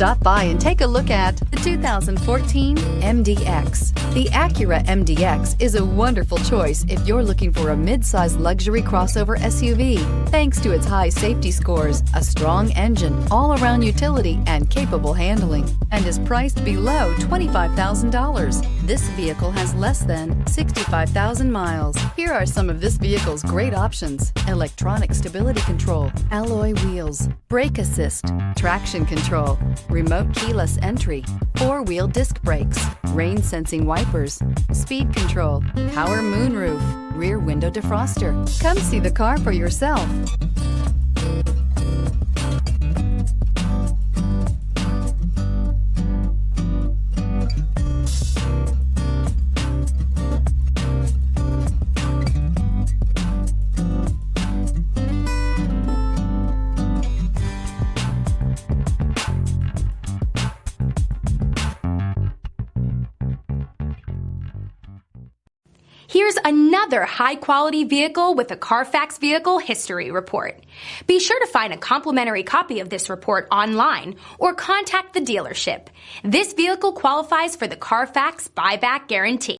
Stop by and take a look at the 2014 MDX. The Acura MDX is a wonderful choice if you're looking for a mid-size luxury crossover SUV. Thanks to its high safety scores, a strong engine, all-around utility, and capable handling, and is priced below $25,000. This vehicle has less than 65,000 miles. Here are some of this vehicle's great options: electronic stability control, alloy wheels, brake assist, traction control, remote keyless entry, four-wheel disc brakes, rain sensing wipers, speed control, power moonroof, rear window defroster. Come see the car for yourself. Here's another high-quality vehicle with a Carfax Vehicle History Report. Be sure to find a complimentary copy of this report online or contact the dealership. This vehicle qualifies for the Carfax Buyback Guarantee.